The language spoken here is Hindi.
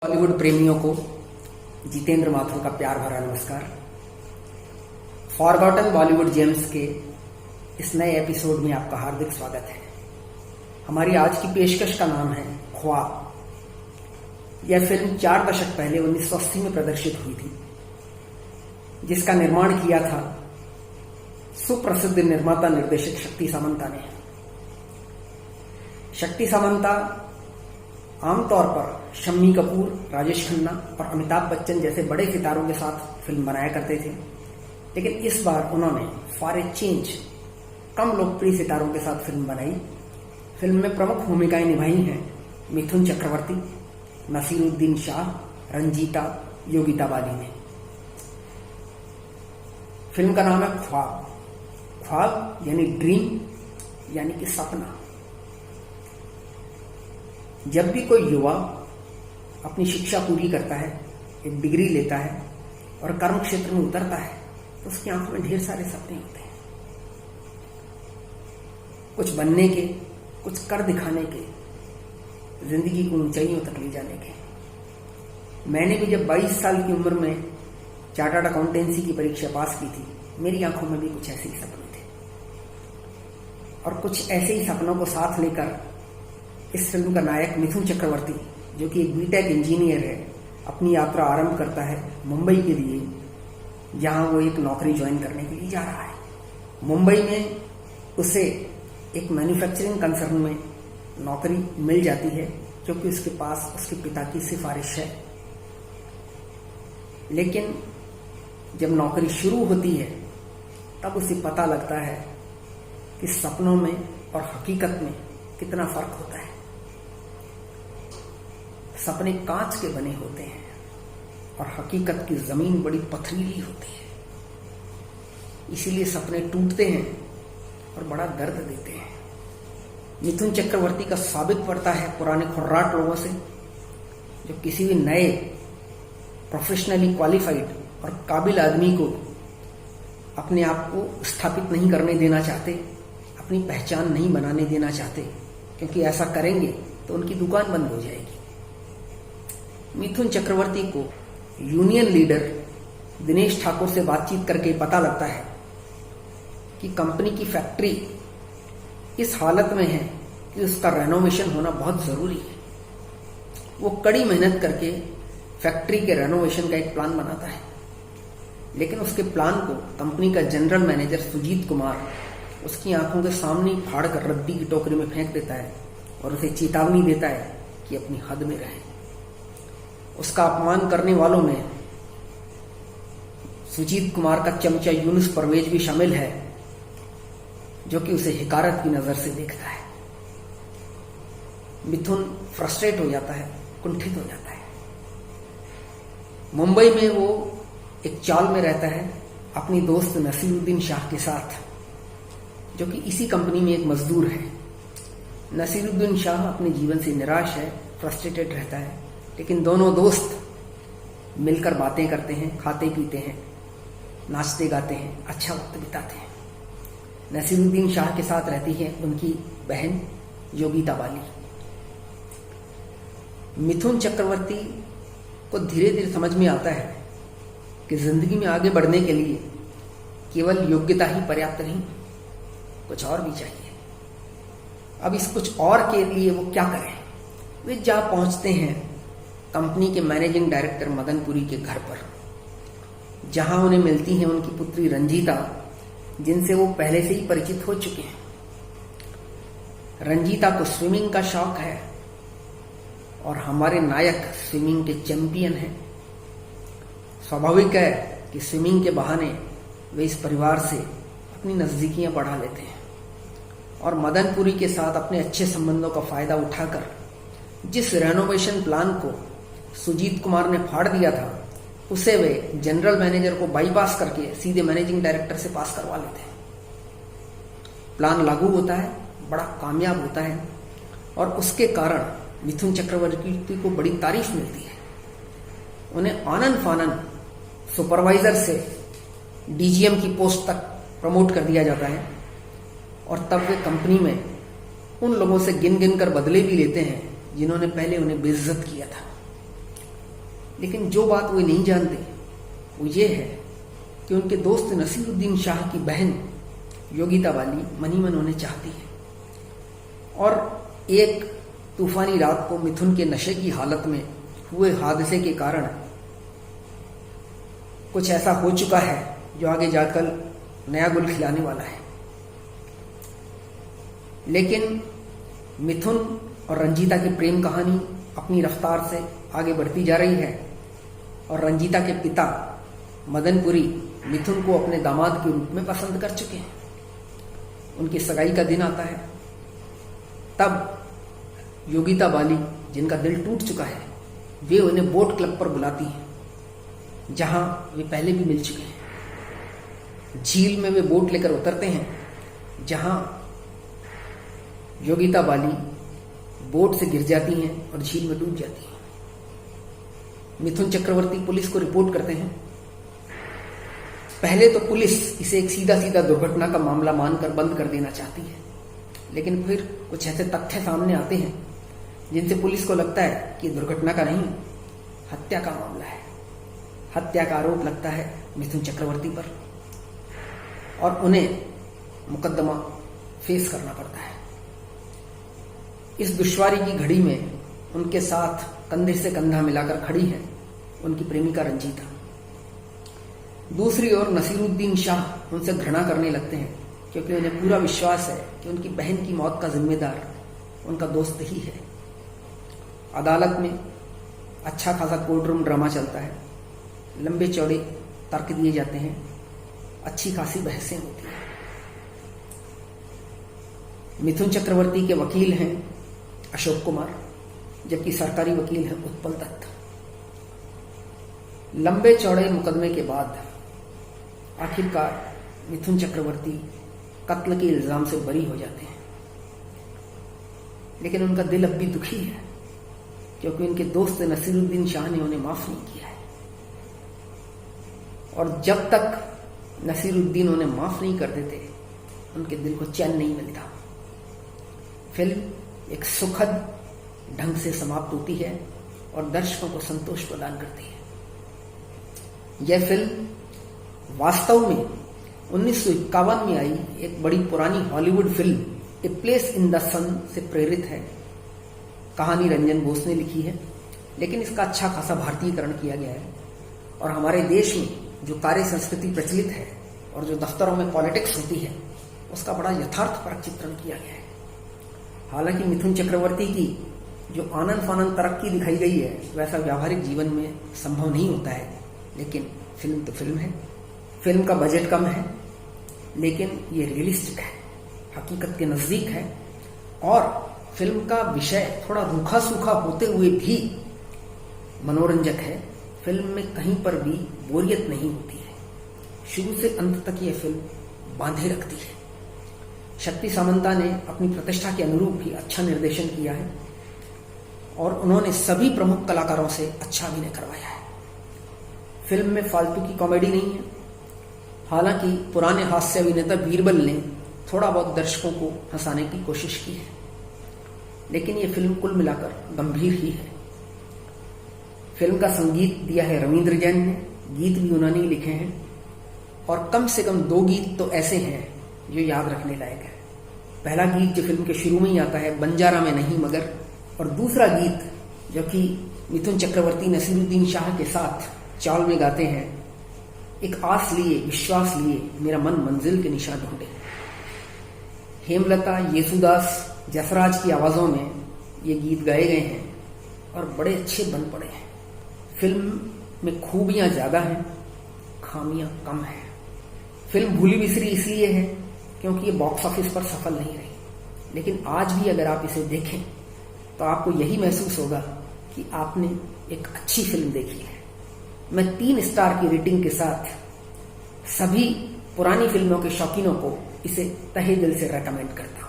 बॉलीवुड प्रेमियों को जितेंद्र माथुर का प्यार भरा नमस्कार। फॉरगॉटन बॉलीवुड जेम्स के इस नए एपिसोड में आपका हार्दिक स्वागत है। हमारी आज की पेशकश का नाम है ख्वाब। यह फिल्म 4 दशक पहले 1980 में प्रदर्शित हुई थी, जिसका निर्माण किया था सुप्रसिद्ध निर्माता निर्देशक शक्ति सामंता ने। शक्ति सामंता आमतौर पर शम्मी कपूर, राजेश खन्ना और अमिताभ बच्चन जैसे बड़े सितारों के साथ फिल्म बनाया करते थे, लेकिन इस बार उन्होंने फॉर ए चेंज कम लोकप्रिय सितारों के साथ फिल्म बनाई। फिल्म में प्रमुख भूमिकाएं निभाई हैं मिथुन चक्रवर्ती, नसीरुद्दीन शाह, रंजीता, योगिता बाली ने। फिल्म का नाम है ख्वाब। ख्वाब यानी ड्रीम, यानी कि सपना। जब भी कोई युवा अपनी शिक्षा पूरी करता है, एक डिग्री लेता है और कर्म क्षेत्र में उतरता है, तो उसकी आंखों में ढेर सारे सपने होते हैं। कुछ बनने के, कुछ कर दिखाने के, जिंदगी को ऊंचाइयों तक ले जाने के। मैंने भी जब 22 साल की उम्र में चार्टर्ड अकाउंटेंसी की परीक्षा पास की थी, मेरी आंखों में भी कुछ ऐसे ही सपने थे। और कुछ ऐसे ही सपनों को साथ लेकर इस फिल्म का नायक मिथुन चक्रवर्ती, जो कि एक बीटेक इंजीनियर है, अपनी यात्रा आरंभ करता है मुंबई के लिए, जहां वो एक नौकरी ज्वाइन करने के लिए जा रहा है। मुंबई में उसे एक मैन्युफैक्चरिंग कंसर्न में नौकरी मिल जाती है, क्योंकि उसके पास उसके पिता की सिफारिश है। लेकिन जब नौकरी शुरू होती है, तब उसे पता लगता है कि सपनों में और हकीकत में कितना फर्क होता है। सपने कांच के बने होते हैं और हकीकत की जमीन बड़ी पथरीली होती है। इसीलिए सपने टूटते हैं और बड़ा दर्द देते हैं। मिथुन चक्रवर्ती का साबित पड़ता है पुराने खुर्राट लोगों से, जो किसी भी नए प्रोफेशनली क्वालिफाइड और काबिल आदमी को अपने आप को स्थापित नहीं करने देना चाहते, अपनी पहचान नहीं बनाने देना चाहते, क्योंकि ऐसा करेंगे तो उनकी दुकान बंद हो जाएगी। मिथुन चक्रवर्ती को यूनियन लीडर दिनेश ठाकुर से बातचीत करके पता लगता है कि कंपनी की फैक्ट्री इस हालत में है कि उसका रेनोवेशन होना बहुत जरूरी है। वो कड़ी मेहनत करके फैक्ट्री के रेनोवेशन का एक प्लान बनाता है, लेकिन उसके प्लान को कंपनी का जनरल मैनेजर सुजीत कुमार उसकी आंखों के सामने फाड़ कर रद्दी की टोकरी में फेंक देता है और उसे चेतावनी देता है कि अपनी हद में रहे। उसका अपमान करने वालों में सुजीत कुमार का चमचा यूनुस परवेज भी शामिल है, जो कि उसे हिकारत की नजर से देखता है। मिथुन फ्रस्ट्रेट हो जाता है, कुंठित हो जाता है। मुंबई में वो एक चाल में रहता है अपनी दोस्त नसीरुद्दीन शाह के साथ, जो कि इसी कंपनी में एक मजदूर है। नसीरुद्दीन शाह अपने जीवन से निराश है, फ्रस्ट्रेटेड रहता है, लेकिन दोनों दोस्त मिलकर बातें करते हैं, खाते पीते हैं, नाचते गाते हैं, अच्छा वक्त बिताते हैं। नसीरुद्दीन शाह के साथ रहती है उनकी बहन योगिता बाली। मिथुन चक्रवर्ती को धीरे धीरे समझ में आता है कि जिंदगी में आगे बढ़ने के लिए केवल योग्यता ही पर्याप्त नहीं, कुछ और भी चाहिए। अब इस कुछ और के लिए वो क्या करें? वे जा पहुंचते हैं कंपनी के मैनेजिंग डायरेक्टर मदनपुरी के घर पर, जहां उन्हें मिलती हैं उनकी पुत्री रंजीता, जिनसे वो पहले से ही परिचित हो चुके हैं। रंजीता को स्विमिंग का शौक है और हमारे नायक स्विमिंग के चैंपियन हैं। स्वाभाविक है कि स्विमिंग के बहाने वे इस परिवार से अपनी नजदीकियां बढ़ा लेते हैं और मदनपुरी के साथ अपने अच्छे संबंधों का फायदा उठाकर जिस रेनोवेशन प्लान को सुजीत कुमार ने फाड़ दिया था, उसे वे जनरल मैनेजर को बाईपास करके सीधे मैनेजिंग डायरेक्टर से पास करवा लेते हैं। प्लान लागू होता है, बड़ा कामयाब होता है और उसके कारण मिथुन चक्रवर्ती को बड़ी तारीफ मिलती है। उन्हें आनन फानन सुपरवाइजर से डीजीएम की पोस्ट तक प्रमोट कर दिया जाता है और तब वे कंपनी में उन लोगों से गिन गिन कर बदले भी लेते हैं जिन्होंने पहले उन्हें बेइज्जत किया था। लेकिन जो बात वो नहीं जानते वो ये है कि उनके दोस्त नसीरुद्दीन शाह की बहन योगिता वाली मनी मन उन्हें चाहती है, और एक तूफानी रात को मिथुन के नशे की हालत में हुए हादसे के कारण कुछ ऐसा हो चुका है जो आगे जाकर नया गुल खिलाने वाला है। लेकिन मिथुन और रंजीता की प्रेम कहानी अपनी रफ्तार से आगे बढ़ती जा रही है, और रंजीता के पिता मदनपुरी मिथुन को अपने दामाद के रूप में पसंद कर चुके हैं। उनकी सगाई का दिन आता है, तब योगिता बाली, जिनका दिल टूट चुका है, वे उन्हें बोट क्लब पर बुलाती हैं, जहां वे पहले भी मिल चुके हैं। झील में वे बोट लेकर उतरते हैं, जहां योगिता बाली बोट से गिर जाती हैं और झील में डूब जाती हैं। मिथुन चक्रवर्ती पुलिस को रिपोर्ट करते हैं। पहले तो पुलिस इसे एक सीधा सीधा दुर्घटना का मामला मानकर बंद कर देना चाहती है, लेकिन फिर कुछ ऐसे तथ्य सामने आते हैं जिनसे पुलिस को लगता है कि दुर्घटना का नहीं, हत्या का मामला है। हत्या का आरोप लगता है मिथुन चक्रवर्ती पर, और उन्हें मुकदमा फेस करना पड़ता है। इस दुश्वारी की घड़ी में उनके साथ कंधे से कंधा मिलाकर खड़ी है उनकी प्रेमिका रंजीता। दूसरी ओर नसीरुद्दीन शाह उनसे घृणा करने लगते हैं, क्योंकि उन्हें पूरा विश्वास है कि उनकी बहन की मौत का जिम्मेदार उनका दोस्त ही है। अदालत में अच्छा खासा कोर्ट रूम ड्रामा चलता है, लंबे चौड़े तर्क दिए जाते हैं, अच्छी खासी बहसें होती हैं। मिथुन चक्रवर्ती के वकील हैं अशोक कुमार, जबकि सरकारी वकील हैं उत्पल दत्त। लंबे चौड़े मुकदमे के बाद आखिरकार मिथुन चक्रवर्ती कत्ल के इल्जाम से बरी हो जाते हैं, लेकिन उनका दिल अब भी दुखी है, क्योंकि उनके दोस्त नसीरुद्दीन शाह ने उन्हें माफ नहीं किया है, और जब तक नसीरुद्दीन उन्हें माफ नहीं कर देते उनके दिल को चैन नहीं मिलता। फिल्म एक सुखद ढंग से समाप्त होती है और दर्शकों को संतोष प्रदान करती है। यह फिल्म वास्तव में 1951 में आई एक बड़ी पुरानी Hollywood film A Place in the Sun से प्रेरित है। कहानी रंजन बोस ने लिखी है, लेकिन इसका अच्छा खासा भारतीयकरण किया गया है, और हमारे देश में जो कार्य संस्कृति प्रचलित है और जो दफ्तरों में पॉलिटिक्स होती है उसका बड़ा यथार्थपरक चित्रण किया गया है। हालांकि मिथुन चक्रवर्ती की जो आनंद फानंद तरक्की दिखाई गई है वैसा व्यावहारिक जीवन में संभव नहीं होता है, लेकिन फिल्म तो फिल्म है। फिल्म का बजट कम है, लेकिन ये रियलिस्टिक है, हकीकत के नजदीक है, और फिल्म का विषय थोड़ा रूखा सूखा होते हुए भी मनोरंजक है। फिल्म में कहीं पर भी बोरियत नहीं होती है, शुरू से अंत तक ये फिल्म बांधे रखती है। शक्ति सामंता ने अपनी प्रतिष्ठा के अनुरूप भी अच्छा निर्देशन किया है, और उन्होंने सभी प्रमुख कलाकारों से अच्छा अभिनय करवाया है। फिल्म में फालतू की कॉमेडी नहीं है। हालांकि पुराने हास्य अभिनेता बीरबल ने थोड़ा बहुत दर्शकों को हंसाने की कोशिश की है, लेकिन यह फिल्म कुल मिलाकर गंभीर ही है। फिल्म का संगीत दिया है रविंद्र जैन ने, गीत भी उन्होंने ही लिखे हैं, और कम से कम 2 गीत तो ऐसे हैं जो याद रखने लायक है। पहला गीत जो फिल्म के शुरू में ही आता है, बंजारा में नहीं मगर, और दूसरा गीत जो कि मिथुन चक्रवर्ती नसीरुद्दीन शाह के साथ चाल में गाते हैं, एक आस लिए विश्वास लिए मेरा मन मंजिल के निशान ढूंढे। हेमलता, येसुदास, जसराज की आवाजों में ये गीत गाए गए हैं और बड़े अच्छे बन पड़े हैं। फिल्म में खूबियां ज्यादा हैं, खामियां कम हैं। फिल्म भूली बिसरी इसलिए है क्योंकि ये बॉक्स ऑफिस पर सफल नहीं रही, लेकिन आज भी अगर आप इसे देखें तो आपको यही महसूस होगा कि आपने एक अच्छी फिल्म देखी है। मैं 3 स्टार की रेटिंग के साथ सभी पुरानी फिल्मों के शौकीनों को इसे तहे दिल से रेकमेंड करता हूं।